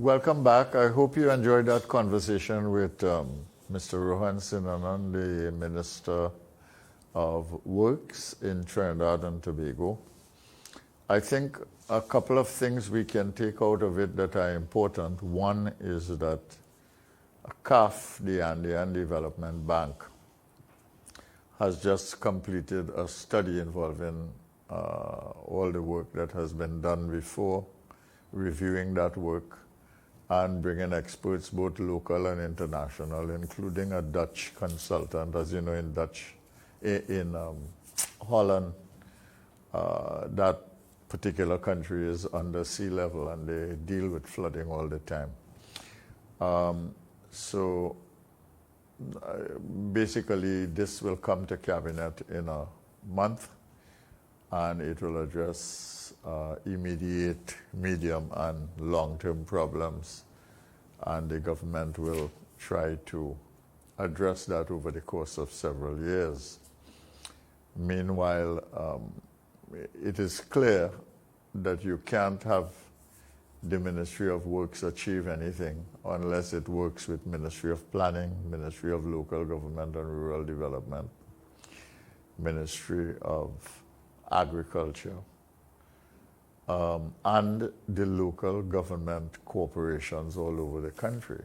Welcome back. I hope you enjoyed that conversation with Mr. Rohan Sinanan, the Minister of Works in Trinidad and Tobago. I think a couple of things we can take out of it that are important. One is that CAF, the Andean Development Bank, has just completed a study involving all the work that has been done before, reviewing that work, and bringing experts, both local and international, including a Dutch consultant. As you know, in Holland, that particular country is under sea level and they deal with flooding all the time. Basically, this will come to cabinet in a month, and it will address immediate, medium, and long-term problems, and the government will try to address that over the course of several years. Meanwhile, it is clear that you can't have the Ministry of Works achieve anything unless it works with Ministry of Planning, Ministry of Local Government and Rural Development, Ministry of Agriculture, and the local government corporations all over the country.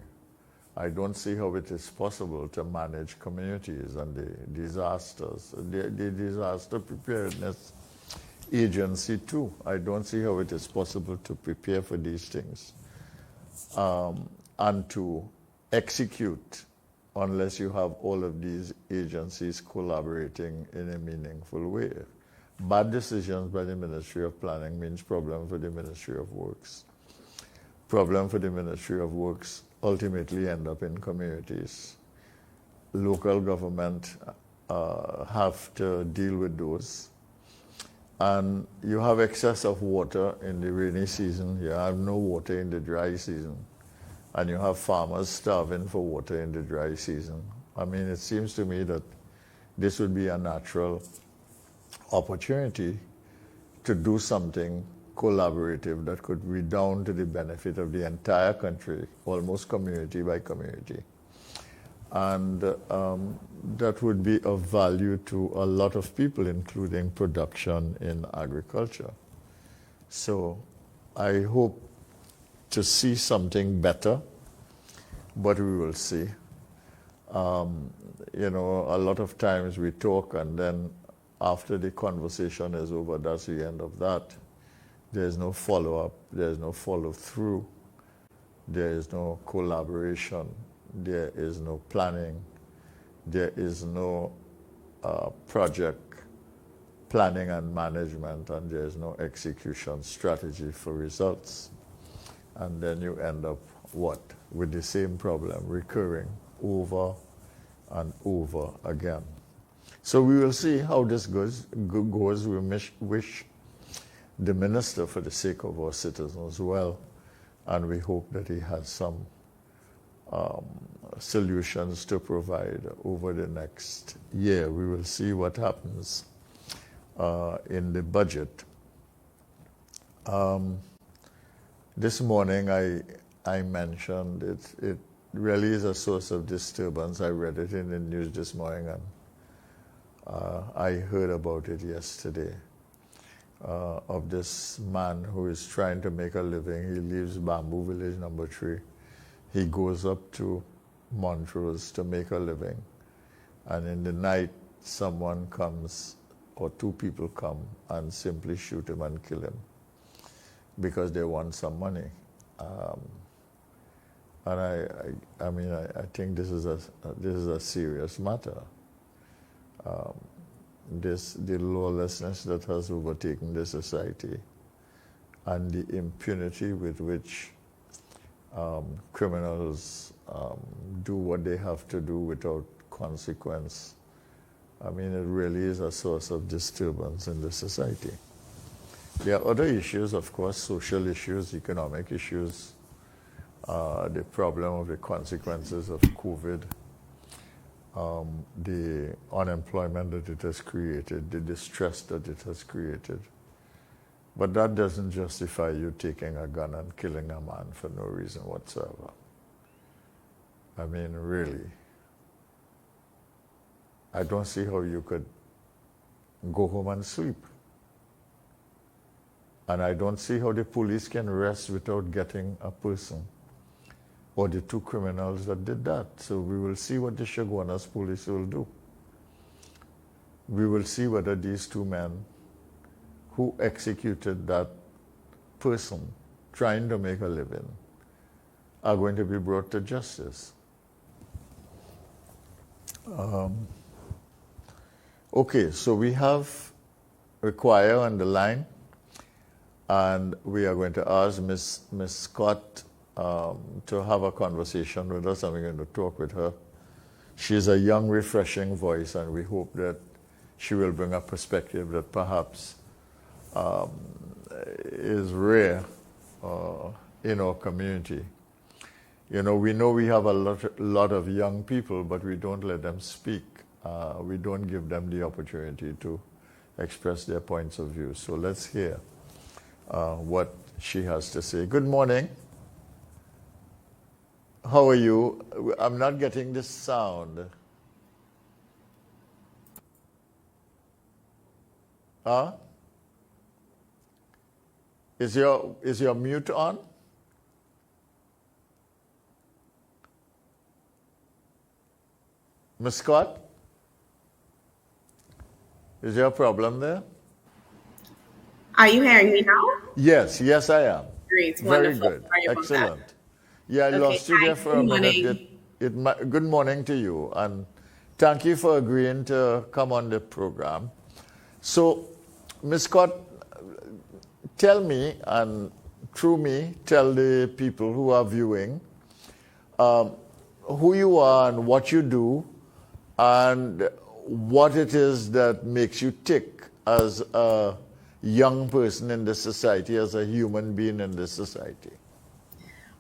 I don't see how it is possible to manage communities and the disasters, the disaster preparedness agency too. I don't see how it is possible to prepare for these things and to execute unless you have all of these agencies collaborating in a meaningful way. Bad decisions by the Ministry of Planning means problem for the Ministry of Works. Problem for the Ministry of Works ultimately end up in communities. Local government have to deal with those. And you have excess of water in the rainy season, you have no water in the dry season, and you have farmers starving for water in the dry season. I mean, it seems to me that this would be a natural opportunity to do something collaborative that could redound to the benefit of the entire country, almost community by community. And that would be of value to a lot of people, including production in agriculture. So I hope to see something better, but we will see. You know, a lot of times we talk and then after the conversation is over, that's the end of that. There's no follow-up, there's no follow-through, there is no collaboration, there is no planning, there is no project planning and management, and there is no execution strategy for results. And then you end up, what? With the same problem recurring over and over again. So we will see how this goes. We wish the minister, for the sake of our citizens, well, and we hope that he has some solutions to provide over the next year. We will see what happens in the budget. This morning I mentioned it really is a source of disturbance. I read it in the news this morning and I heard about it yesterday, of this man who is trying to make a living. He leaves Bamboo Village number 3. He goes up to Montrose to make a living. And in the night, someone comes, or 2 people come, and simply shoot him and kill him because they want some money. And I think this is a serious matter. The lawlessness that has overtaken the society and the impunity with which criminals do what they have to do without consequence. I mean, it really is a source of disturbance in the society. There are other issues, of course, social issues, economic issues, the problem of the consequences of COVID, the unemployment that it has created, the distress that it has created. But that doesn't justify you taking a gun and killing a man for no reason whatsoever. I mean, really. I don't see how you could go home and sleep. And I don't see how the police can rest without getting a person or the two criminals that did that. So we will see what the Chaguanas police will do. We will see whether these two men who executed that person trying to make a living are going to be brought to justice. Okay, so we have Ruqayyah on the line, and we are going to ask Miss Scott to have a conversation with us, and we're going to talk with her. She's a young, refreshing voice, and we hope that she will bring a perspective that perhaps is rare in our community. You know we have a lot of young people, but we don't let them speak. We don't give them the opportunity to express their points of view. So let's hear what she has to say. Good morning. How are you? I'm not getting the sound. Huh? Is your mute on? Ms. Scott? Is there a problem there? Are you hearing me now? Yes, I am. Great, Very wonderful. good. Sorry about Excellent. that. Yeah, I Okay, lost you hi, there for a good minute. morning. Good morning to you, and thank you for agreeing to come on the program. So, Ms. Scott, tell me, and through me, tell the people who are viewing who you are and what you do, and what it is that makes you tick as a young person in this society, as a human being in this society.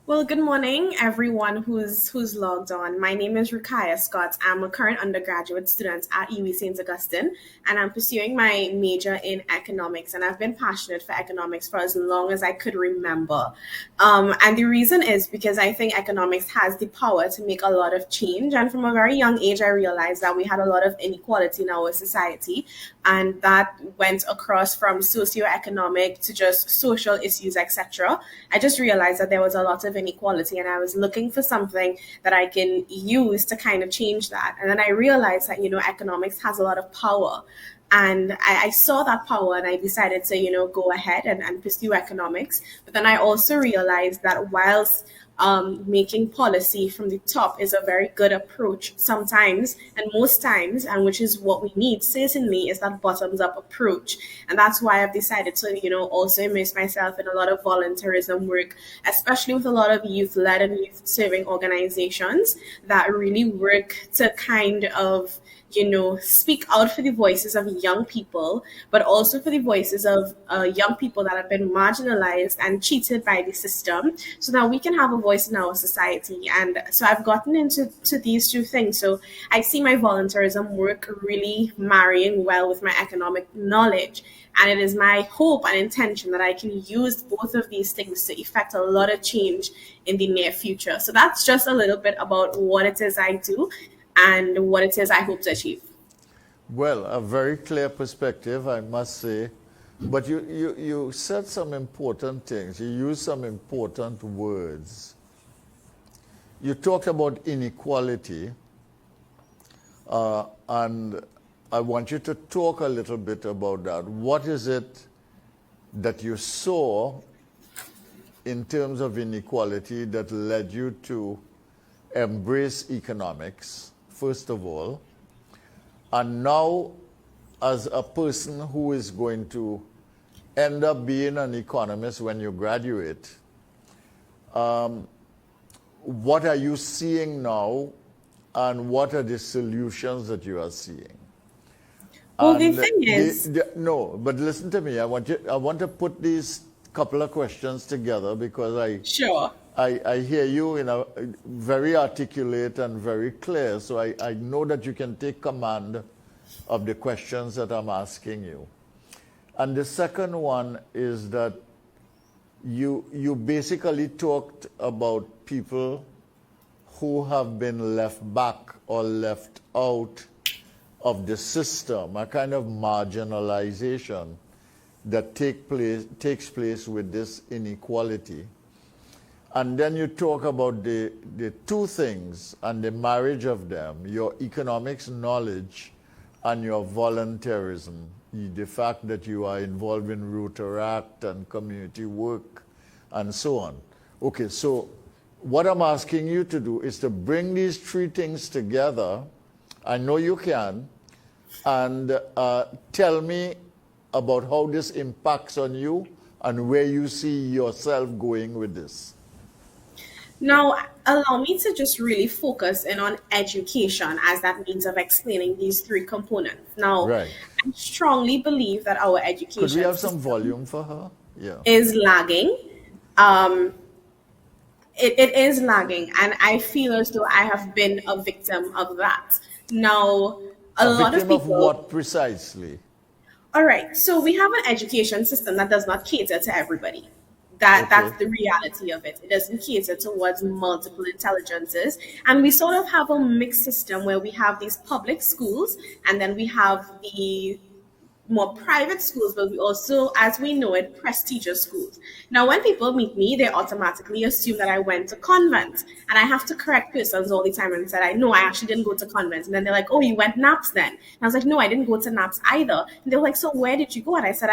Well, good morning, everyone who's logged on. My name is Ruqayyah Scott. I'm a current undergraduate student at UWI St. Augustine, and I'm pursuing my major in economics. And I've been passionate for economics for as long as I could remember. And the reason is because I think economics has the power to make a lot of change. And from a very young age, I realized that we had a lot of inequality in our society, and that went across from socioeconomic to just social issues, etc. I just realized that there was a lot of inequality, and I was looking for something that I can use to kind of change that. And then I realized that, economics has a lot of power. And I saw that power, and I decided to, go ahead and pursue economics. But then I also realized that whilst making policy from the top is a very good approach sometimes and most times, and which is what we need certainly, is that bottoms up approach. And that's why I've decided to also immerse myself in a lot of volunteerism work, especially with a lot of youth-led and youth-serving organizations that really work to kind of speak out for the voices of young people, but also for the voices of young people that have been marginalized and cheated by the system, so that we can have a voice in our society. And so I've gotten into these two things. So I see my volunteerism work really marrying well with my economic knowledge. And it is my hope and intention that I can use both of these things to effect a lot of change in the near future. So that's just a little bit about what it is I do and what it is I hope to achieve. Well, a very clear perspective, I must say. But you said some important things. You used some important words. You talked about inequality, and I want you to talk a little bit about that. What is it that you saw in terms of inequality that led you to embrace economics, first of all, and now as a person who is going to end up being an economist when you graduate, what are you seeing now, and what are the solutions that you are seeing? Well, and the thing is... no, but listen to me. I want to put these couple of questions together, because Sure. I hear you very articulate and very clear, so I know that you can take command of the questions that I'm asking you. And the second one is that you basically talked about people who have been left back or left out of the system, a kind of marginalization that takes place with this inequality. And then you talk about the two things and the marriage of them, your economics knowledge and your volunteerism, the fact that you are involved in Rotaract and community work and so on. Okay, so what I'm asking you to do is to bring these three things together. I know you can. And tell me about how this impacts on you and where you see yourself going with this. Now, allow me to just really focus in on education as that means of explaining these three components. Now, Right. I strongly believe that our Could we education have some system volume for her? Yeah. is lagging. Um, it is lagging, and I feel as though I have been a victim of that. Now, a A lot of victim of people. what precisely? All right, so we have an education system that does not cater to everybody. That's Okay. the reality of it. It doesn't cater towards multiple intelligences, and we sort of have a mixed system where we have these public schools, and then we have the more private schools, but we also, as we know it, prestigious schools. Now, when people meet me, they automatically assume that I went to convent, and I have to correct persons all the time and said, "I no, I actually didn't go to convent." And then they're like, "Oh, you went NAPS then?" And I was like, "No, I didn't go to NAPS either." And they were like, "So where did you go?" And I said,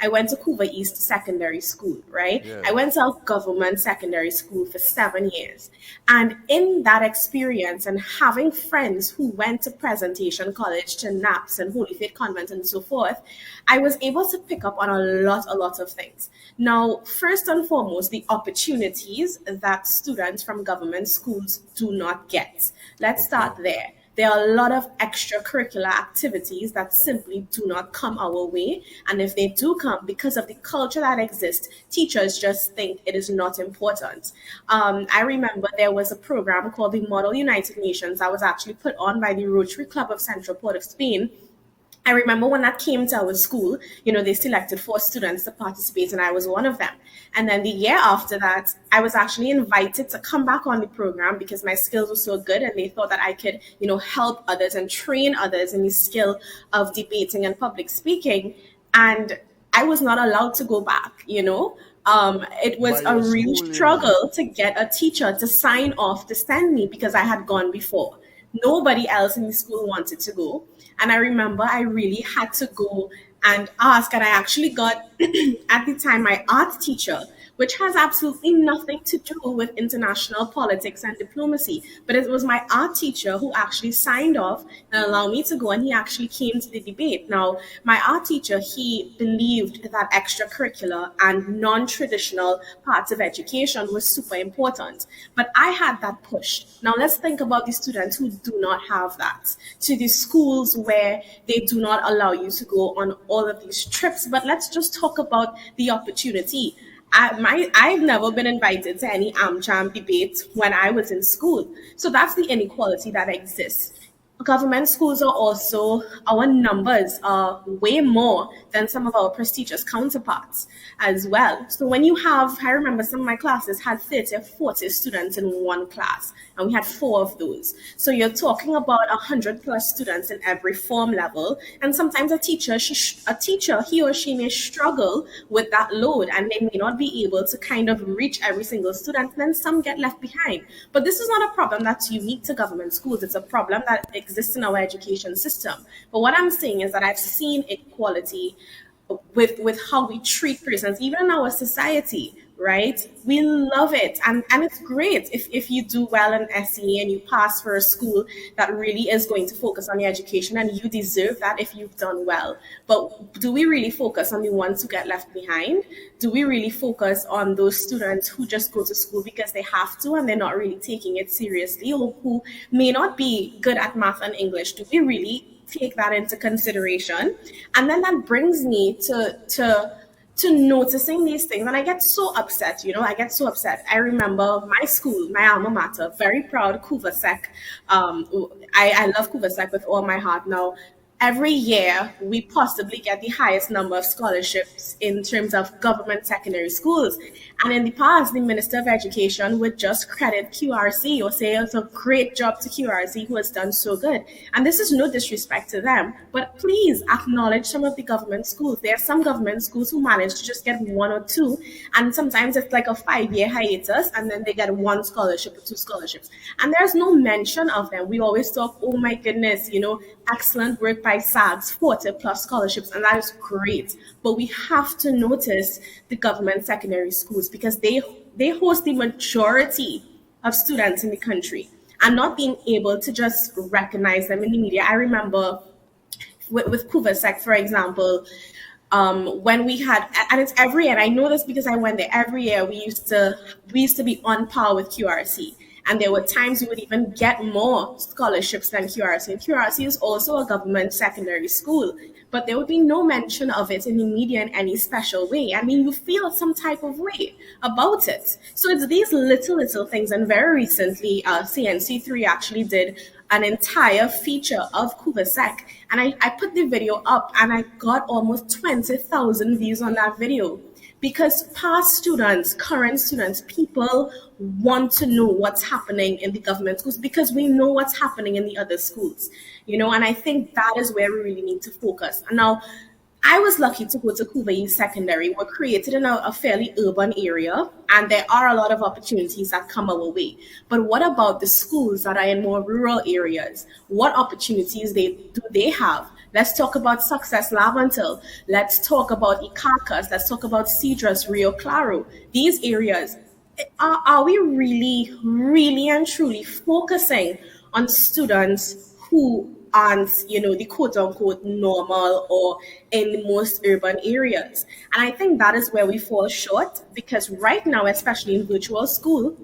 I went to Cuba East Secondary School, right? Yeah. I went to a government secondary school for 7 years. And in that experience and having friends who went to Presentation College, to NAPS and Holy Faith Convent and so forth, I was able to pick up on a lot of things. Now, first and foremost, the opportunities that students from government schools do not get. Let's start there. There are a lot of extracurricular activities that simply do not come our way. And if they do come, because of the culture that exists, teachers just think it is not important. I remember there was a program called the Model United Nations that was actually put on by the Rotary Club of Central Port of Spain. I remember when that came to our school, they selected 4 students to participate, and I was one of them. And then the year after that, I was actually invited to come back on the program because my skills were so good, and they thought that I could, help others and train others in the skill of debating and public speaking. And I was not allowed to go back. It was By a your real school, you mean? struggle to get a teacher to sign off to send me because I had gone before. Nobody else in the school wanted to go. And I remember I really had to go and ask. And I actually got, at the time, my art teacher, which has absolutely nothing to do with international politics and diplomacy. But it was my art teacher who actually signed off and allowed me to go, and he actually came to the debate. Now, my art teacher, he believed that extracurricular and non-traditional parts of education was super important. But I had that push. Now, let's think about the students who do not have that, to the schools where they do not allow you to go on all of these trips. But let's just talk about the opportunity. I've never been invited to any AmCham debate when I was in school. So that's the inequality that exists. Government schools are also, our numbers are way more than some of our prestigious counterparts as well. So when you have, I remember some of my classes had 30 or 40 students in one class, and we had 4 of those. So you're talking about 100 plus students in every form level. And sometimes a teacher, he or she may struggle with that load, and they may not be able to kind of reach every single student. And then some get left behind. But this is not a problem that's unique to government schools. It's a problem that exists in our education system. But what I'm saying is that I've seen equality with how we treat persons, even in our society, right? We love it. And it's great if you do well in SE and you pass for a school that really is going to focus on your education, and you deserve that if you've done well. But do we really focus on the ones who get left behind? Do we really focus on those students who just go to school because they have to and they're not really taking it seriously, or who may not be good at math and English? Do we really take that into consideration? And then that brings me to noticing these things, and I get so upset. I get so upset. I remember my school, my alma mater, very proud, Kuvasek. I love Kuvasek with all my heart. Now, every year we possibly get the highest number of scholarships in terms of government secondary schools. And in the past, the Minister of Education would just credit QRC or say it's a great job to QRC who has done so good. And this is no disrespect to them, but please acknowledge some of the government schools. There are some government schools who manage to just get one or two, and sometimes it's like a 5-year hiatus, and then they get one scholarship or two scholarships. And there's no mention of them. We always talk, oh my goodness, excellent work by SAGs, 40 plus scholarships, and that is great. But we have to notice the government secondary schools because they host the majority of students in the country, and not being able to just recognize them in the media. I remember with Kuvasek, for example, when we had, and it's every year, and I know this because I went there every year, we used to be on par with QRC. And there were times we would even get more scholarships than QRC. And QRC is also a government secondary school, but there would be no mention of it in the media in any special way. I mean, you feel some type of way about it. So it's these little things. And very recently, CNC3 actually did an entire feature of Kuvasek. And I put the video up and I got almost 20,000 views on that video. Because past students, current students, people want to know what's happening in the government schools because we know what's happening in the other schools, and I think that is where we really need to focus. And now, I was lucky to go to Ruqayyah Secondary. We're created in a fairly urban area, and there are a lot of opportunities that come our way. But what about the schools that are in more rural areas? What opportunities do they have? Let's talk about Success Lavantil. Let's talk about Icacas. Let's talk about Cedros, Rio Claro. These areas, are we really, really and truly focusing on students who aren't, the quote unquote normal or in the most urban areas? And I think that is where we fall short, because right now, especially in virtual school,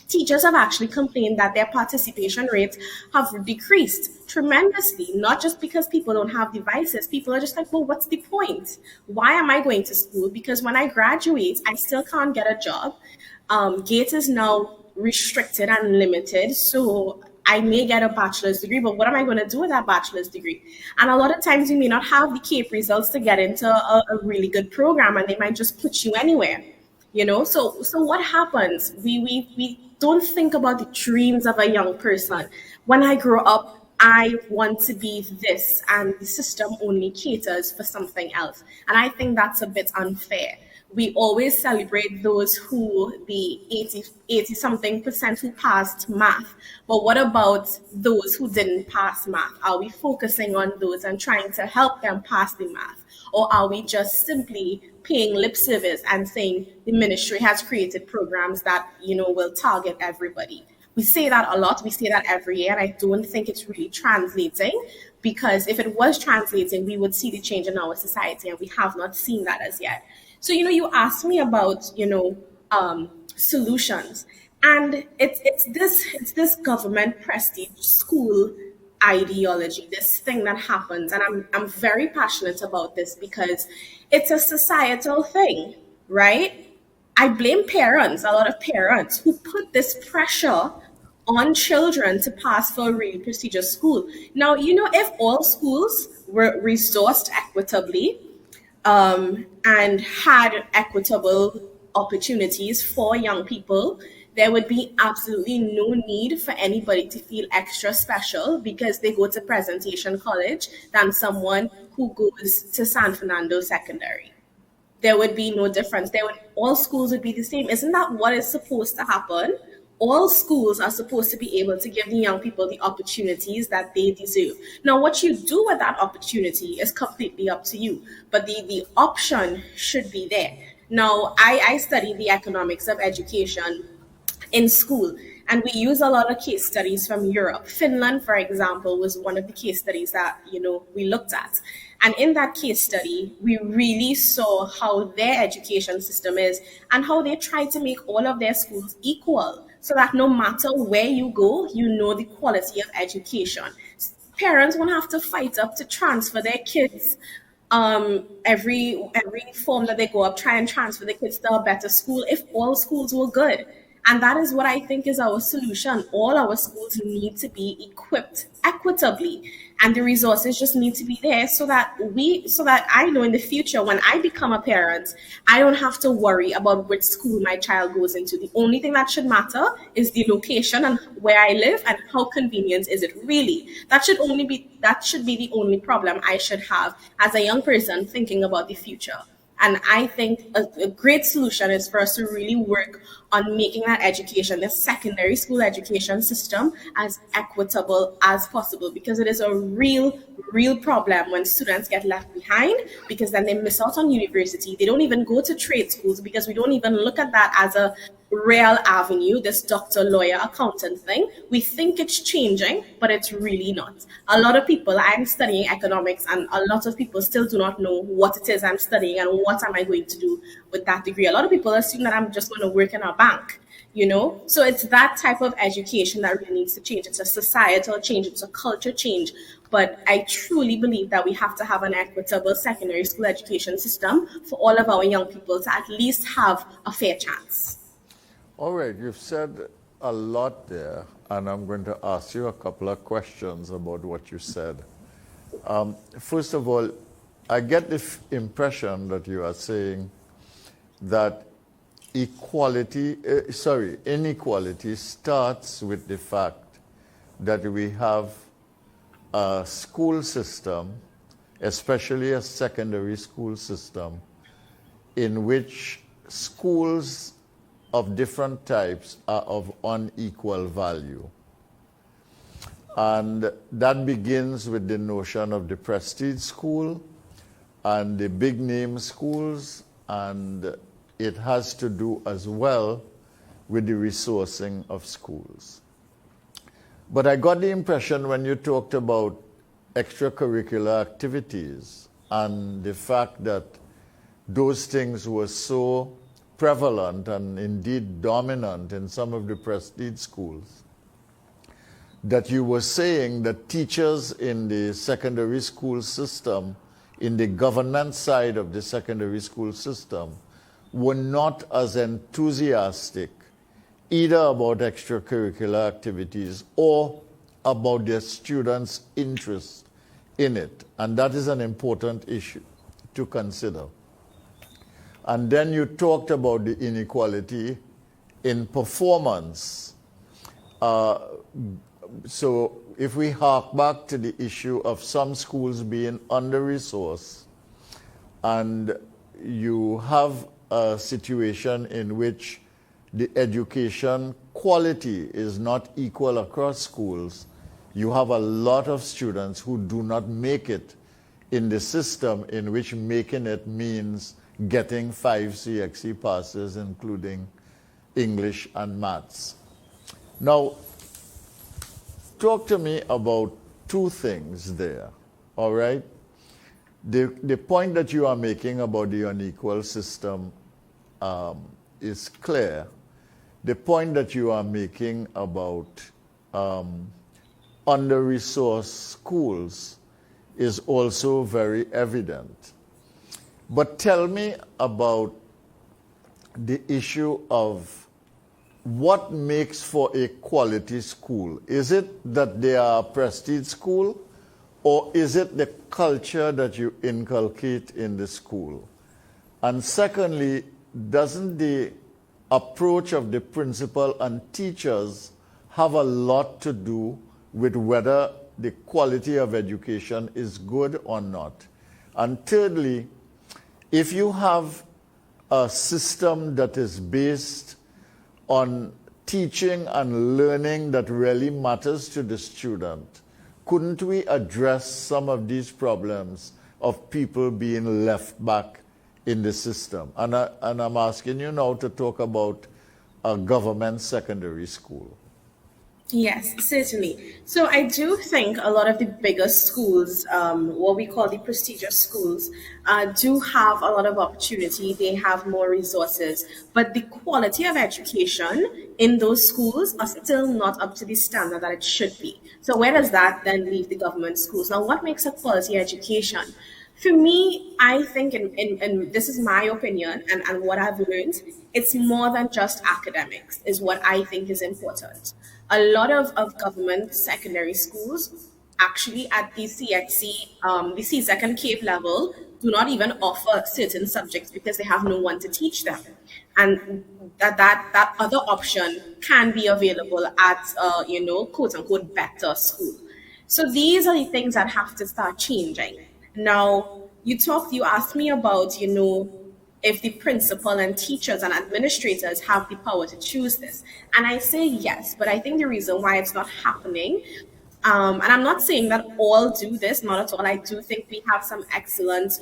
teachers have actually complained that their participation rates have decreased tremendously, not just because people don't have devices. People are just like, well, what's the point? Why am I going to school? Because when I graduate, I still can't get a job. GATE is now restricted and limited. So I may get a bachelor's degree, but what am I going to do with that bachelor's degree? And a lot of times you may not have the CAPE results to get into a really good program, and they might just put you anywhere. So what happens? We don't think about the dreams of a young person. When I grow up, I want to be this, and the system only caters for something else. And I think that's a bit unfair. We always celebrate those the 80 something percent who passed math. But what about those who didn't pass math? Are we focusing on those and trying to help them pass the math? Or are we just simply paying lip service and saying the ministry has created programs that, will target everybody? We say that a lot. We say that every year. And I don't think it's really translating, because if it was translating, we would see the change in our society, and we have not seen that as yet. So, you asked me about, solutions, and it's this government prestige school ideology, this thing that happens. And I'm very passionate about this because it's a societal thing, right? I blame parents, a lot of parents who put this pressure on children to pass for a really prestigious school. Now, if all schools were resourced equitably, and had equitable opportunities for young people, there would be absolutely no need for anybody to feel extra special because they go to Presentation College than someone who goes to San Fernando Secondary. There would be no difference. All schools would be the same. Isn't that what is supposed to happen? All schools are supposed to be able to give the young people the opportunities that they deserve. Now, what you do with that opportunity is completely up to you, but the option should be there. Now, I study the economics of education in school, and we use a lot of case studies from Europe. Finland, for example, was one of the case studies that, we looked at. And in that case study, we really saw how their education system is and how they try to make all of their schools equal, so that no matter where you go, the quality of education. Parents won't have to fight up to transfer their kids. Every form that they go up, try and transfer the kids to a better school if all schools were good. And that is what I think is our solution. All our schools need to be equipped equitably, and the resources just need to be there so that I know in the future when I become a parent, I don't have to worry about which school my child goes into. The only thing that should matter is the location and where I live and how convenient is it really. That should be the only problem I should have as a young person thinking about the future. And I think a great solution is for us to really work on making that education, the secondary school education system, as equitable as possible, because it is a real problem when students get left behind, because then they miss out on university. They don't even go to trade schools because we don't even look at that as a real avenue, this doctor, lawyer, accountant thing. We think it's changing, but it's really not. A lot of people, I'm studying economics, and a lot of people still do not know what it is I'm studying and what am I going to do with that degree. A lot of people assume that I'm just going to work in a bank, you know? So it's that type of education that really needs to change. It's a societal change, it's a culture change. But I truly believe that we have to have an equitable secondary school education system for all of our young people to at least have a fair chance. All right, you've said a lot there, and I'm going to ask you a couple of questions about what you said. First of all, I get the impression that you are saying that inequality starts with the fact that we have a school system, especially a secondary school system, in which schools of different types are of unequal value. And that begins with the notion of the prestige school and the big name schools, and it has to do as well with the resourcing of schools. But I got the impression when you talked about extracurricular activities and the fact that those things were so prevalent and indeed dominant in some of the prestige schools, that you were saying that teachers in the secondary school system, in the government side of the secondary school system, were not as enthusiastic either about extracurricular activities or about their students' interest in it. And that is an important issue to consider. And then you talked about the inequality in performance. So if we hark back to the issue of some schools being under-resourced, and you have a situation in which the education quality is not equal across schools, you have a lot of students who do not make it in the system in which making it means getting 5 CXC passes, including English and maths. Now, talk to me about two things there, all right? The point that you are making about the unequal system is clear. The point that you are making about under-resourced schools is also very evident. But tell me about the issue of what makes for a quality school. Is it that they are a prestige school, or is it the culture that you inculcate in the school? And secondly, doesn't the approach of the principal and teachers have a lot to do with whether the quality of education is good or not? And thirdly, if you have a system that is based on teaching and learning that really matters to the student, couldn't we address some of these problems of people being left back in the system? And I'm asking you now to talk about a government secondary school. Yes, certainly. So I do think a lot of the bigger schools, what we call the prestigious schools, do have a lot of opportunity. They have more resources, but the quality of education in those schools are still not up to the standard that it should be. So where does that then leave the government schools? Now, what makes a quality education? For me, I think, and this is my opinion and what I've learned, it's more than just academics, is what I think is important. A lot of government secondary schools actually at the CXC, the CSEC and CAVE level, do not even offer certain subjects because they have no one to teach them. And that other option can be available at, quote unquote, better school. So these are the things that have to start changing. Now, you asked me about, if the principal and teachers and administrators have the power to choose this. And I say yes, but I think the reason why it's not happening, and I'm not saying that all do this, not at all. I do think we have some excellent,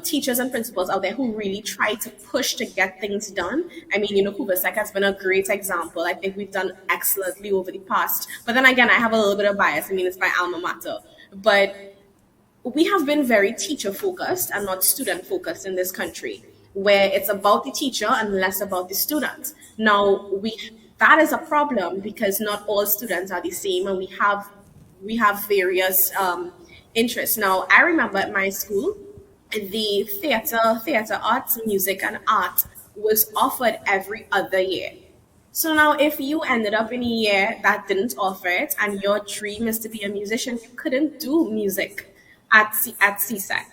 teachers and principals out there who really try to push to get things done. I mean, Kubasek has been a great example. I think we've done excellently over the past. But then again, I have a little bit of bias. I mean, it's my alma mater. But we have been very teacher focused and not student focused in this country, where it's about the teacher and less about the student. Now, we that is a problem because not all students are the same, and we have various interests. Now, I remember at my school, the theater arts, music, and art was offered every other year. So now, if you ended up in a year that didn't offer it, and your dream is to be a musician, you couldn't do music at CSEC,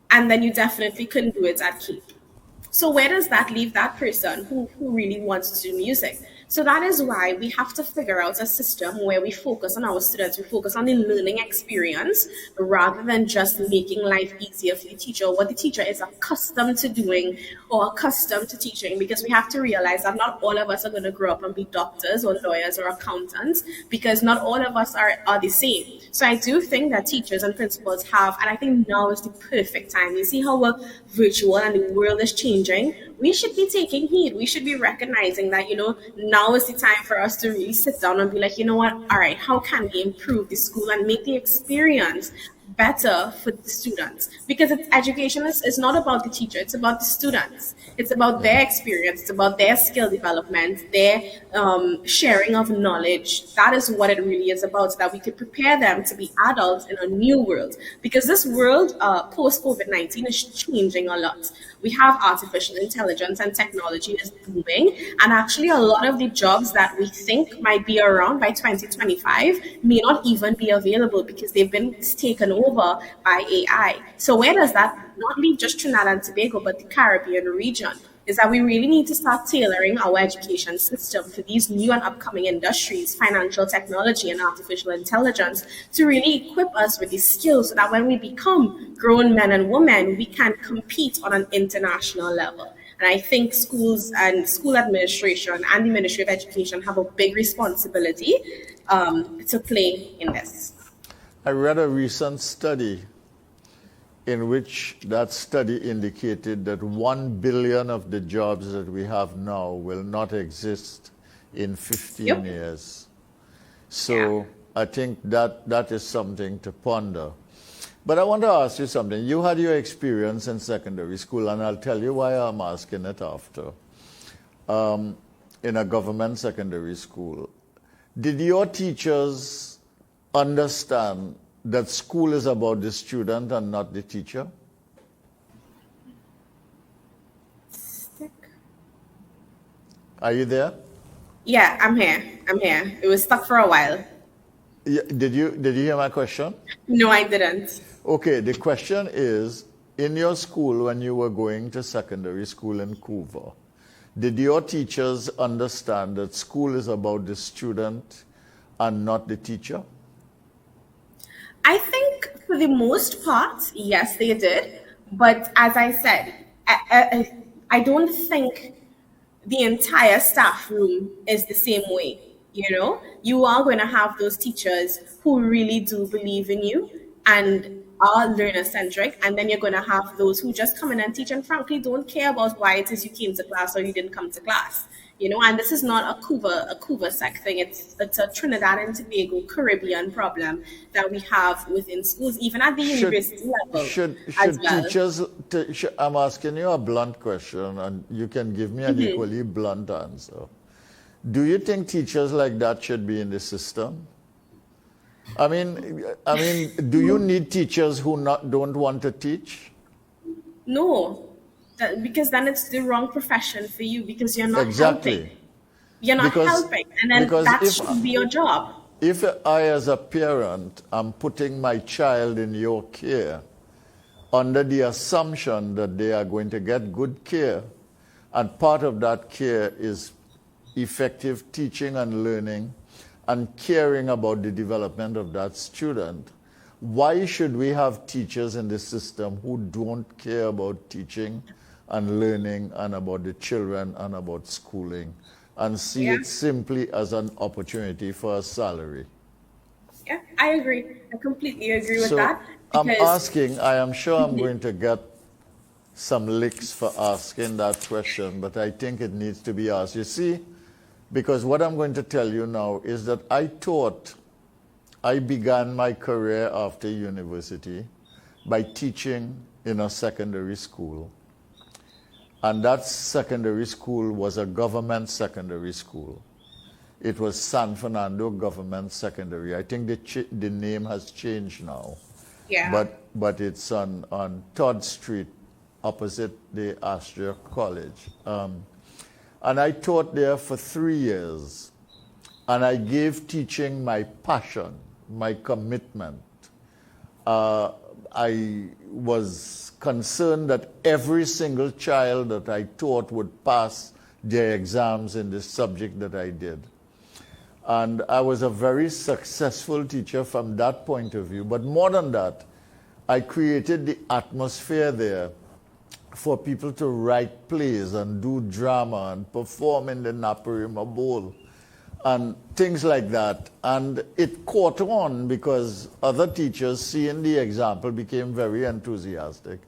and then you definitely couldn't do it at Keep. So where does that leave that person who really wants to do music? So that is why we have to figure out a system where we focus on our students, we focus on the learning experience rather than just making life easier for the teacher, what the teacher is accustomed to doing or accustomed to teaching. Because we have to realize that not all of us are going to grow up and be doctors or lawyers or accountants, because not all of us are the same. So I do think that teachers and principals have, and I think now is the perfect time. You see how we're virtual and the world is changing. We should be taking heed. We should be recognizing that, now is the time for us to really sit down and be like, you know what, all right, how can we improve the school and make the experience better for the students? Because education is not about the teacher, it's about the students. It's about their experience, it's about their skill development, their sharing of knowledge. That is what it really is about, so that we could prepare them to be adults in a new world. Because this world, post COVID-19, is changing a lot. We have artificial intelligence and technology is booming. And actually, a lot of the jobs that we think might be around by 2025 may not even be available because they've been taken over by AI. So where does that not leave just Trinidad and Tobago, but the Caribbean region? Is that we really need to start tailoring our education system for these new and upcoming industries, financial technology and artificial intelligence, to really equip us with these skills so that when we become grown men and women, we can compete on an international level. And I think schools and school administration and the Ministry of Education have a big responsibility to play in this. I read a recent study in which that study indicated that 1 billion of the jobs that we have now will not exist in 15 years. So I think that is something to ponder. But I want to ask you something. You had your experience in secondary school, and I'll tell you why I'm asking it after. In a government secondary school, did your teachers understand that school is about the student and not the teacher? Are you there? Yeah, I'm here. It was stuck for a while. Yeah, did you hear my question? No, I didn't. Okay, the question is, in your school when you were going to secondary school in Couva, did your teachers understand that school is about the student and not the teacher? I think for the most part, yes, they did. But as I said, I don't think the entire staff room is the same way. You are going to have those teachers who really do believe in you and are learner centric, and then you're going to have those who just come in and teach and frankly don't care about why it is you came to class or you didn't come to class. And this is not a Cuba sec thing. It's a Trinidad and Tobago Caribbean problem that we have within schools, even at the university level. Should well. teachers? I'm asking you a blunt question, and you can give me an equally blunt answer. Do you think teachers like that should be in the system? Do you need teachers who don't want to teach? No, because then it's the wrong profession for you because you're not helping. Exactly. You're not Because helping, and then because that should be your job. if I as a parent am putting my child in your care under the assumption that they are going to get good care, and part of that care is effective teaching and learning and caring about the development of that student, why should we have teachers in the system who don't care about teaching and learning and about the children and about schooling and see Yeah. it simply as an opportunity for a salary? Yeah, I agree. I completely agree with So that. I'm Because asking, I am sure I'm going to get some licks for asking that question, but I think it needs to be asked. You see, because what I'm going to tell you now is that I began my career after university by teaching in a secondary school. And that secondary school was a government secondary school. It was San Fernando Government Secondary. I think the name has changed now. yeah, But it's on Todd Street, opposite the Astor College. And I taught there for 3 years. And I gave teaching my passion, my commitment. I was concerned that every single child that I taught would pass their exams in the subject that I did. And I was a very successful teacher from that point of view. But more than that, I created the atmosphere there for people to write plays and do drama and perform in the Naparima Bowl and things like that. And it caught on because other teachers, seeing the example, became very enthusiastic.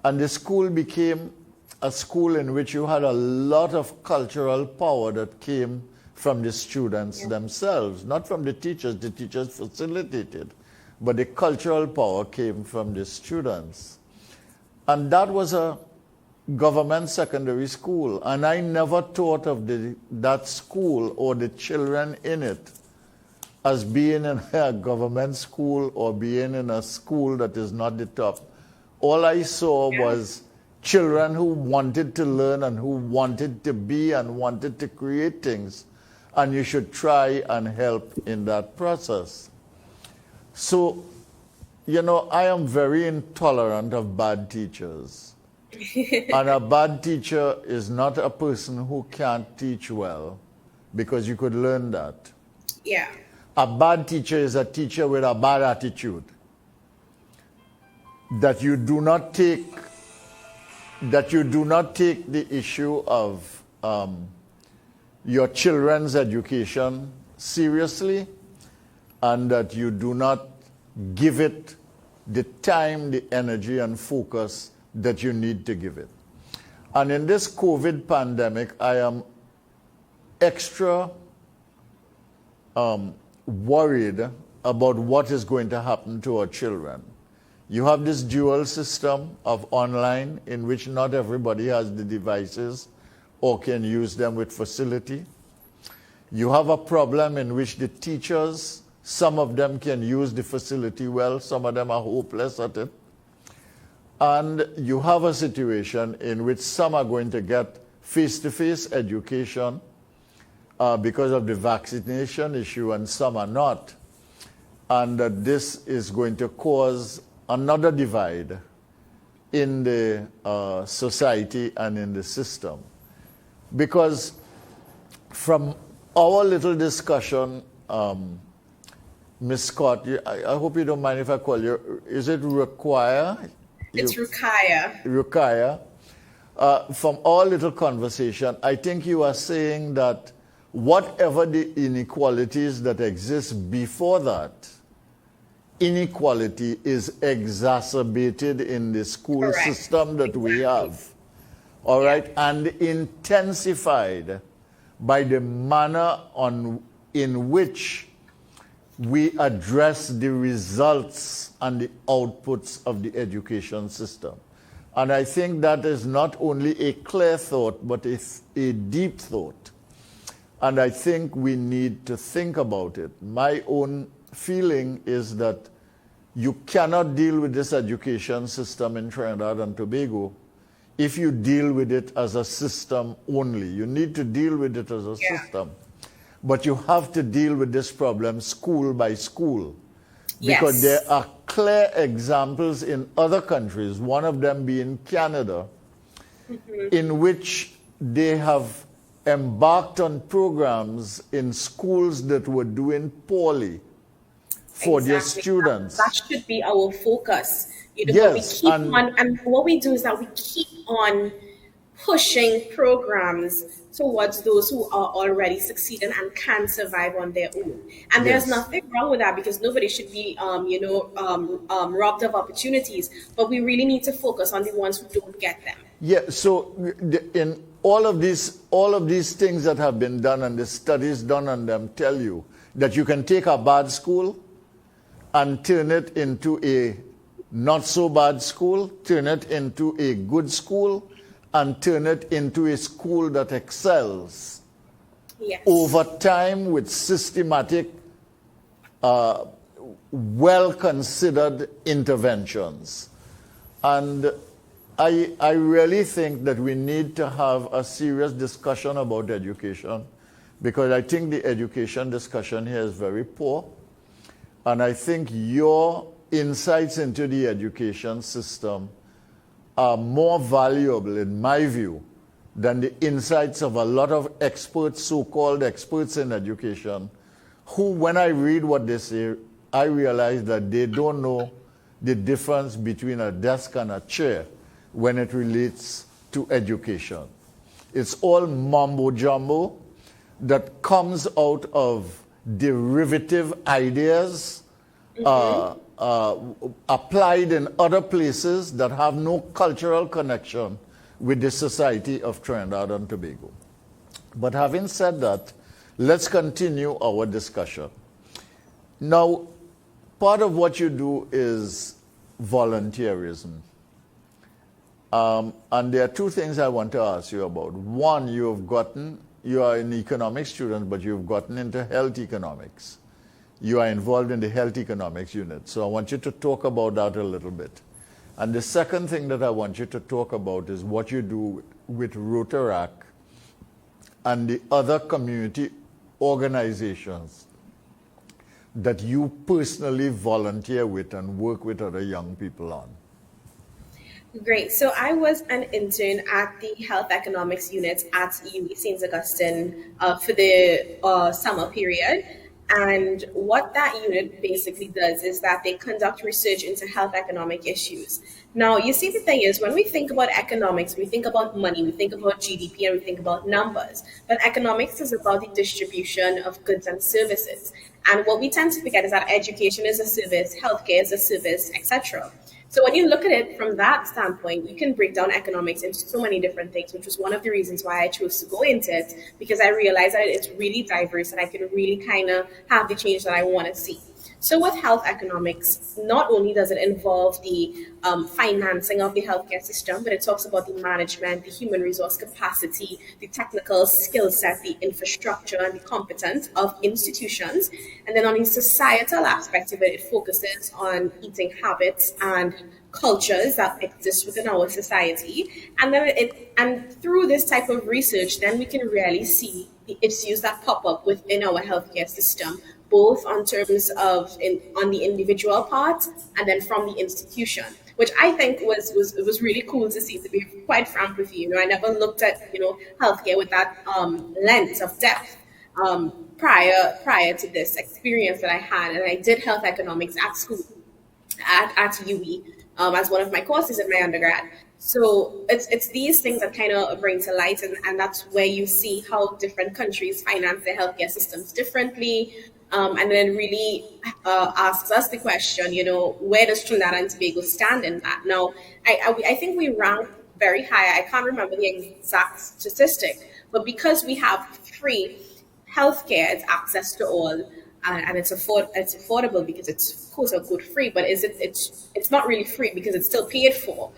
And the school became a school in which you had a lot of cultural power that came from the students themselves, not from the teachers. The teachers facilitated, but the cultural power came from the students. And that was a government secondary school, and I never thought of that school or the children in it as being in a government school or being in a school that is not the top. All I saw was children who wanted to learn and who wanted to be and wanted to create things, and you should try and help in that process. So, I am very intolerant of bad teachers. And a bad teacher is not a person who can't teach well, because you could learn that. yeah, A bad teacher is a teacher with a bad attitude. That you do not take the issue of your children's education seriously, and that you do not give it the time, the energy, and focus that you need to give it. And in this COVID pandemic, I am extra worried about what is going to happen to our children. You have this dual system of online in which not everybody has the devices or can use them with facility. You have a problem in which the teachers, some of them can use the facility well, some of them are hopeless at it. And you have a situation in which some are going to get face-to-face education because of the vaccination issue, and some are not. And that this is going to cause another divide in the society and in the system. Because from our little discussion, Ms. Scott, I hope you don't mind if I call you, is it Ruqayyah? it's Ruqayyah. Ruqayyah. From our little conversation, I think you are saying that whatever the inequalities that exist before that, inequality is exacerbated in the school system that we have. All right? And intensified by the manner in which we address the results and the outputs of the education system. And I think that is not only a clear thought, but it's a deep thought. And I think we need to think about it. My own feeling is that you cannot deal with this education system in Trinidad and Tobago if you deal with it as a system only. You need to deal with it as a system. But you have to deal with this problem school by school. Because there are clear examples in other countries, one of them being Canada, in which they have embarked on programs in schools that were doing poorly for their students. That should be our focus. And what we do is that we keep on pushing programs towards those who are already succeeding and can survive on their own. And there's nothing wrong with that, because nobody should be, robbed of opportunities. But we really need to focus on the ones who don't get them. Yeah. So in all of these things that have been done and the studies done on them tell you that you can take a bad school and turn it into a not so bad school, turn it into a good school, and turn it into a school that excels over time with systematic, well-considered interventions. And I really think that we need to have a serious discussion about education, because I think the education discussion here is very poor. And I think your insights into the education system are more valuable, in my view, than the insights of a lot of experts, so-called experts in education, who, when I read what they say, I realize that they don't know the difference between a desk and a chair when it relates to education. It's all mumbo-jumbo that comes out of derivative ideas applied in other places that have no cultural connection with the society of Trinidad and Tobago. But having said that, let's continue our discussion. Now, part of what you do is volunteerism. And there are two things I want to ask you about. One, you are an economics student, but you've gotten into health economics. You are involved in the health economics unit. So I want you to talk about that a little bit. And the second thing that I want you to talk about is what you do with Rotaract and the other community organizations that you personally volunteer with and work with other young people on. Great. So I was an intern at the Health Economics Unit at UWI St. Augustine for the summer period. And what that unit basically does is that they conduct research into health economic issues. Now, you see, the thing is, when we think about economics, we think about money, we think about GDP, and we think about numbers. But economics is about the distribution of goods and services. And what we tend to forget is that education is a service, healthcare is a service, etc. So when you look at it from that standpoint, you can break down economics into so many different things, which was one of the reasons why I chose to go into it, because I realized that it's really diverse and I can really kind of have the change that I want to see. So with health economics, not only does it involve the financing of the healthcare system, but it talks about the management, the human resource capacity, the technical skill set, the infrastructure, and the competence of institutions. And then on the societal aspect of it, it focuses on eating habits and cultures that exist within our society. And then through this type of research, then we can really see the issues that pop up within our healthcare system, both on terms of on the individual part and then from the institution, which I think was really cool to see, to be quite frank with you. I never looked at healthcare with that lens of depth prior to this experience that I had, and I did health economics at school at UWI as one of my courses in my undergrad. So it's these things that kind of bring to light, and that's where you see how different countries finance their healthcare systems differently. And then really asks us the question, where does Trinidad and Tobago stand in that? Now, I think we rank very high. I can't remember the exact statistic, but because we have free healthcare, it's access to all, and it's affordable because it's quote unquote free, but is it it's not really free because it's still paid for.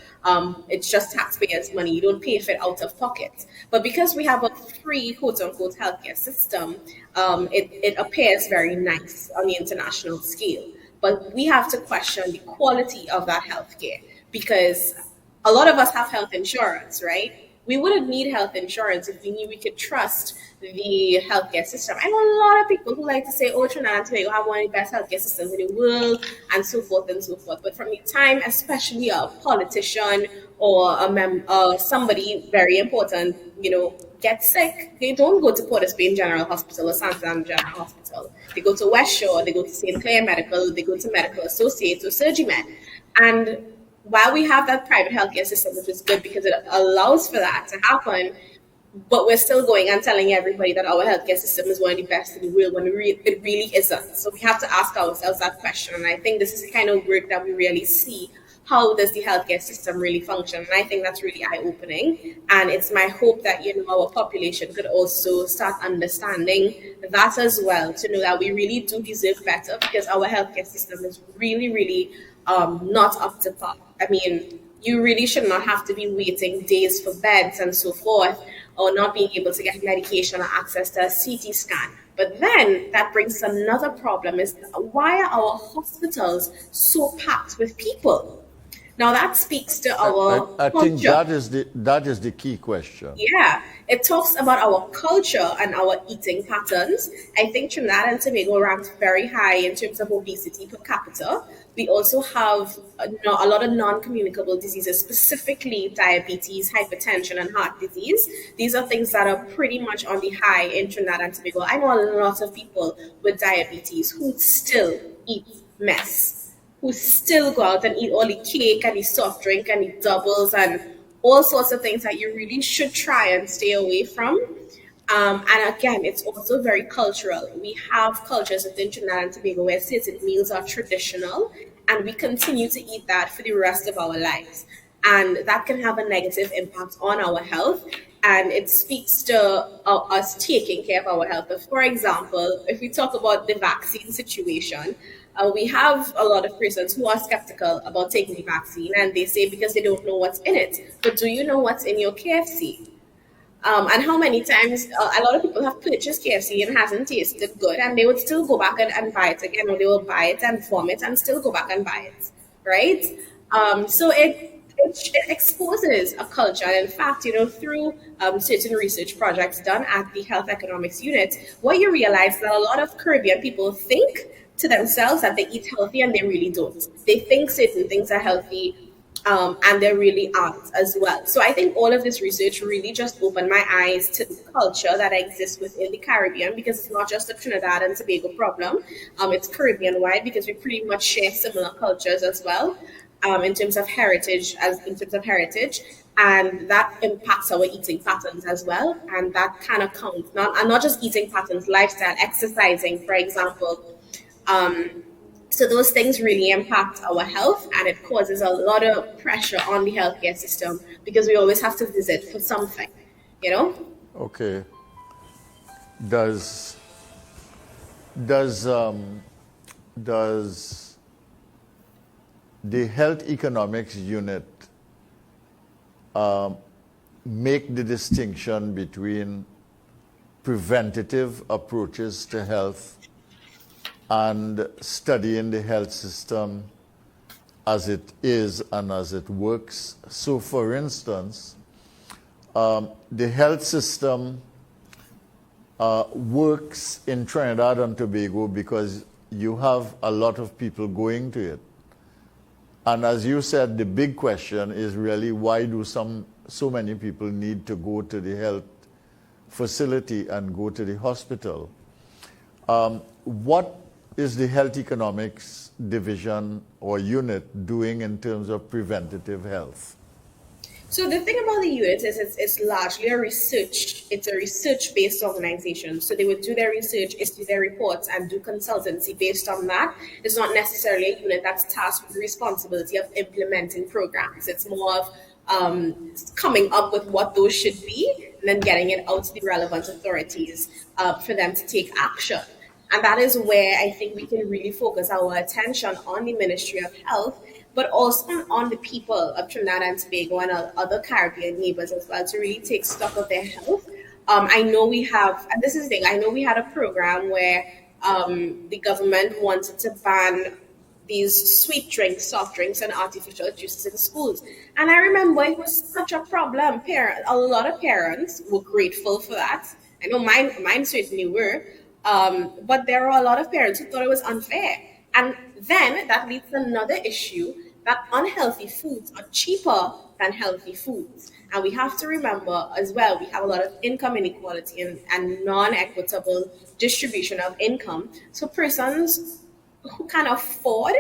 It's just taxpayers' money. You don't pay for it out of pocket. But because we have a free quote unquote healthcare system, it appears very nice on the international scale. But we have to question the quality of that healthcare because a lot of us have health insurance, right? We wouldn't need health insurance if we knew we could trust the healthcare system. I know a lot of people who like to say, oh, Trinidad and Tobago have one of the best healthcare systems in the world, and so forth and so forth. But from the time, especially a politician or somebody very important, gets sick, they don't go to Port of Spain General Hospital or Santander General Hospital. They go to West Shore, they go to St. Clair Medical, they go to Medical Associates or SurgiMed. And while we have that private healthcare system, which is good because it allows for that to happen, but we're still going and telling everybody that our healthcare system is one of the best in the world when it really isn't. So we have to ask ourselves that question. And I think this is the kind of work that we really see. How does the healthcare system really function? And I think that's really eye-opening. And it's my hope that, our population could also start understanding that as well, to know that we really do deserve better because our healthcare system is really, really not up to par. I mean, you really should not have to be waiting days for beds and so forth, or not being able to get medication or access to a CT scan. But then that brings another problem is why are our hospitals so packed with people? Now that speaks to our I think culture. that is the key question. Yeah, it talks about our culture and our eating patterns. I think Trinidad and Tobago ranks very high in terms of obesity per capita. We also have a lot of non-communicable diseases, specifically diabetes, hypertension, and heart disease. These are things that are pretty much on the high in Trinidad and Tobago. I know a lot of people with diabetes who still eat mess, who still go out and eat all the cake and the soft drink and the doubles and all sorts of things that you really should try and stay away from. And again, it's also very cultural. We have cultures within Trinidad and Tobago where certain meals are traditional, and we continue to eat that for the rest of our lives. And that can have a negative impact on our health. And it speaks to us taking care of our health. But for example, if we talk about the vaccine situation, we have a lot of persons who are skeptical about taking the vaccine, and they say because they don't know what's in it. But do you know what's in your KFC? And how many times a lot of people have purchased KFC and hasn't tasted good, and they would still go back and buy it again, or they will buy it and vomit and still go back and buy it, right? So it exposes a culture. And in fact, through certain research projects done at the Health Economics Unit, what you realize is that a lot of Caribbean people think to themselves that they eat healthy and they really don't. They think certain things are healthy and they really aren't as well. So I think all of this research really just opened my eyes to the culture that exists within the Caribbean, because it's not just a Trinidad and Tobago problem. It's Caribbean wide because we pretty much share similar cultures as well in terms of heritage, and that impacts our eating patterns as well. And that kind of counts, not just eating patterns, lifestyle, exercising, for example. So those things really impact our health, and it causes a lot of pressure on the healthcare system because we always have to visit for something, Okay. Does the Health Economics Unit make the distinction between preventative approaches to health and studying the health system as it is and as it works? So, for instance, the health system works in Trinidad and Tobago because you have a lot of people going to it. And as you said, the big question is really, why do so many people need to go to the health facility and go to the hospital? What is the Health Economics Division or unit doing in terms of preventative health? So the thing about the unit is it's largely a research-based organization. So they would do their research, issue their reports, and do consultancy based on that. It's not necessarily a unit that's tasked with the responsibility of implementing programs. It's more of coming up with what those should be and then getting it out to the relevant authorities for them to take action. And that is where I think we can really focus our attention on the Ministry of Health, but also on the people of Trinidad and Tobago and other Caribbean neighbors as well to really take stock of their health. I know we have, and this is the thing, I know we had a program where the government wanted to ban these sweet drinks, soft drinks, and artificial juices in schools. And I remember it was such a problem. A lot of parents were grateful for that. I know mine certainly were. But there are a lot of parents who thought it was unfair. And then that leads to another issue that unhealthy foods are cheaper than healthy foods. And we have to remember as well, we have a lot of income inequality and non equitable distribution of income. So persons who can afford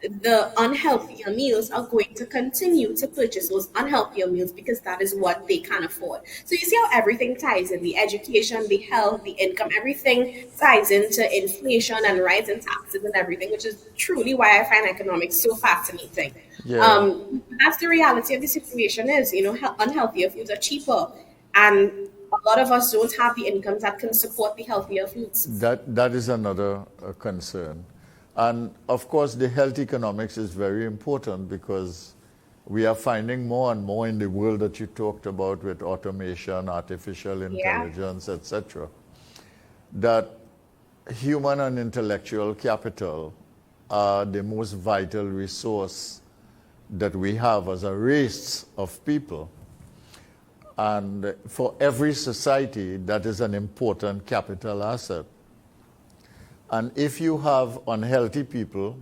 the unhealthier meals are going to continue to purchase those unhealthier meals because that is what they can afford. So you see how everything ties in: the education, the health, the income, everything ties into inflation and rising taxes and everything, which is truly why I find economics so fascinating. Yeah. That's the reality of the situation is, unhealthier foods are cheaper. And a lot of us don't have the incomes that can support the healthier foods. That is another concern. And of course, the health economics is very important because we are finding more and more in the world that you talked about with automation, artificial intelligence, etc., that human and intellectual capital are the most vital resource that we have as a race of people. And for every society, that is an important capital asset. And if you have unhealthy people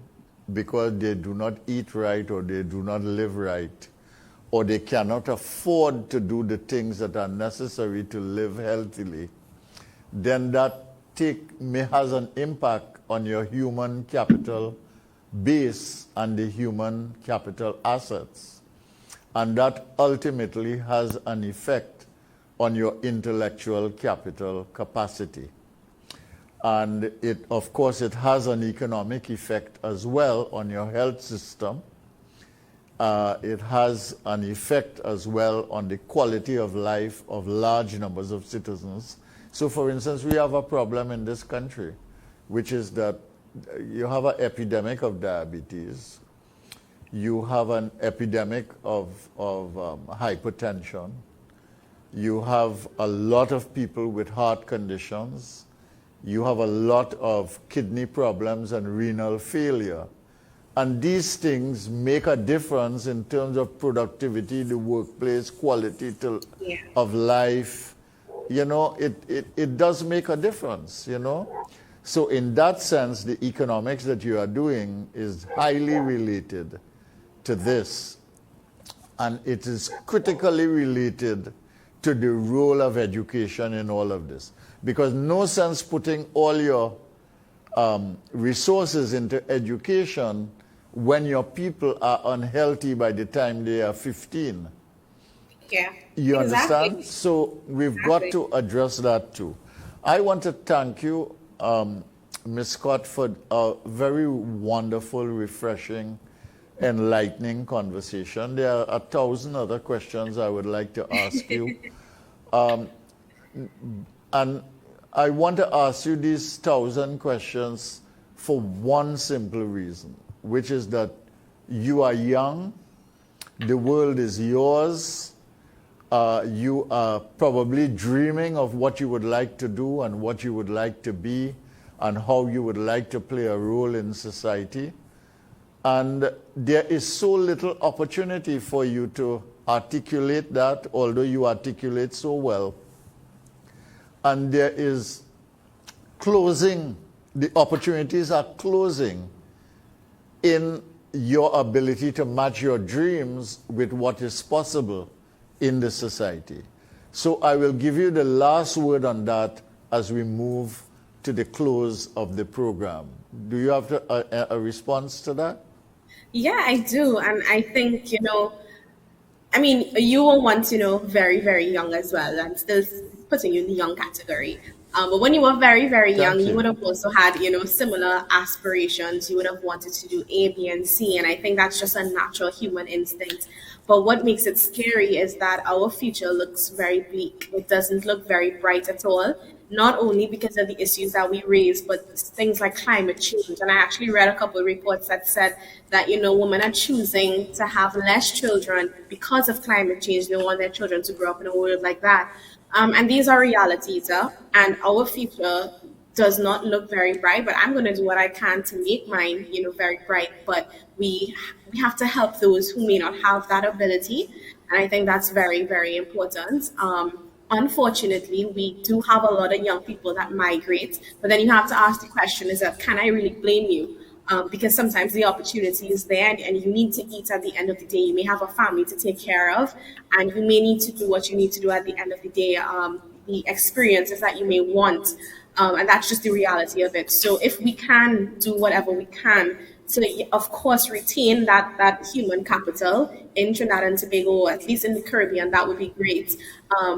because they do not eat right or they do not live right or they cannot afford to do the things that are necessary to live healthily, then that has an impact on your human capital base and the human capital assets. And that ultimately has an effect on your intellectual capital capacity. And of course, it has an economic effect as well on your health system. It has an effect as well on the quality of life of large numbers of citizens. So for instance, we have a problem in this country, which is that you have an epidemic of diabetes. You have an epidemic of hypertension. You have a lot of people with heart conditions. You have a lot of kidney problems and renal failure. And these things make a difference in terms of productivity, the workplace, quality of life. It does make a difference, So in that sense, the economics that you are doing is highly related to this. And it is critically related to the role of education in all of this. Because no sense putting all your resources into education when your people are unhealthy by the time they are 15. Yeah. You understand? So we've got to address that too. I want to thank you, Ms. Scott, for a very wonderful, refreshing, enlightening conversation. There are 1,000 other questions I would like to ask you. And I want to ask you these 1,000 questions for one simple reason, which is that you are young, the world is yours, you are probably dreaming of what you would like to do and what you would like to be and how you would like to play a role in society. And there is so little opportunity for you to articulate that, although you articulate so well. And there is closing, the opportunities are closing in your ability to match your dreams with what is possible in the society. So I will give you the last word on that as we move to the close of the program. Do you have a response to that? Yeah, I do. And I think, you were once, very, very young as well, and still putting you in the young category. But when you were very, very young, Thank you would you. have also had, similar aspirations. You would have wanted to do A, B, and C. And I think that's just a natural human instinct. But what makes it scary is that our future looks very bleak. It doesn't look very bright at all, not only because of the issues that we raise, but things like climate change. And I actually read a couple of reports that said that, women are choosing to have less children because of climate change. They want their children to grow up in a world like that. And these are realities, and our future does not look very bright. But I'm going to do what I can to make mine, very bright. But we have to help those who may not have that ability, and I think that's very, very important. Unfortunately, we do have a lot of young people that migrate, but then you have to ask the question: is that can I really blame you? Because sometimes the opportunity is there, and you need to eat at the end of the day. You may have a family to take care of, and you may need to do what you need to do at the end of the day. The experiences that you may want, and that's just the reality of it. So if we can do whatever we can to, of course, retain that human capital in Trinidad and Tobago, or at least in the Caribbean, that would be great.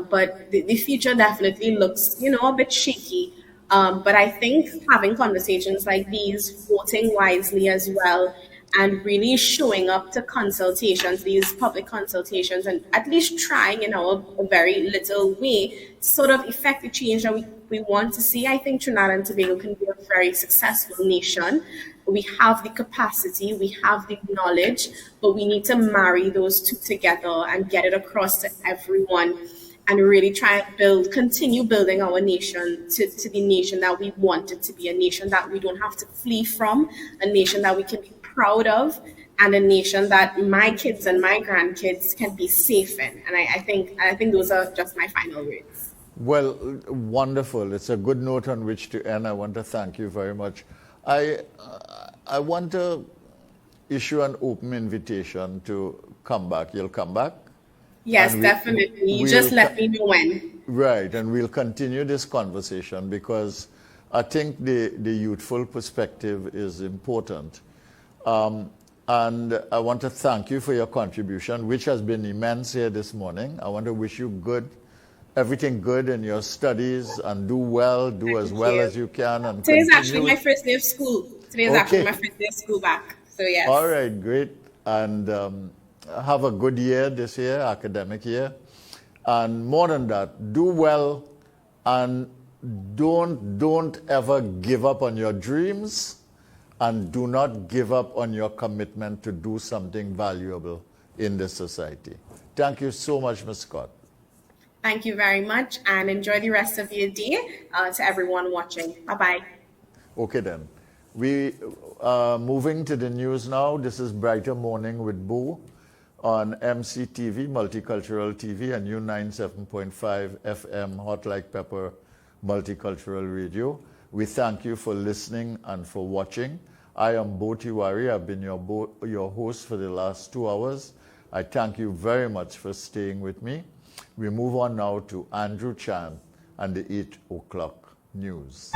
But the future definitely looks, a bit shaky. But I think having conversations like these, voting wisely as well, and really showing up to consultations, these public consultations, and at least trying in our very little way to sort of effect the change that we want to see. I think Trinidad and Tobago can be a very successful nation. We have the capacity, we have the knowledge, but we need to marry those two together and get it across to everyone, and really try and continue building our nation to the nation that we want it to be, a nation that we don't have to flee from, a nation that we can be proud of, and a nation that my kids and my grandkids can be safe in. And I think those are just my final words. Well, wonderful. It's a good note on which to end. I want to thank you very much. I want to issue an open invitation to come back. You'll come back? Yes, And definitely. You we'll, just let me know when. right, and we'll continue this conversation because I think the youthful perspective is important. And I want to thank you for your contribution, which has been immense here this morning. I want to wish you everything good in your studies, and do well, do as Thank well you. as you can, and Today is actually continue my it. first day of school. Today is actually Okay. my first day of school back. So All yes. right, great. And have a good year this year, academic year. And more than that, do well, and don't ever give up on your dreams, and do not give up on your commitment to do something valuable in this society. Thank you so much, Ms. Scott. Thank you very much, and enjoy the rest of your day. To everyone watching. Bye bye. Okay then. We are moving to the news now. This is Brighter Morning with Boo on MCTV, Multicultural TV, and U97.5 FM, Hot Like Pepper Multicultural Radio. We thank you for listening and for watching. I am Bo Tiwari. I've been your host for the last 2 hours. I thank you very much for staying with me. We move on now to Andrew Chan and the 8 o'clock news.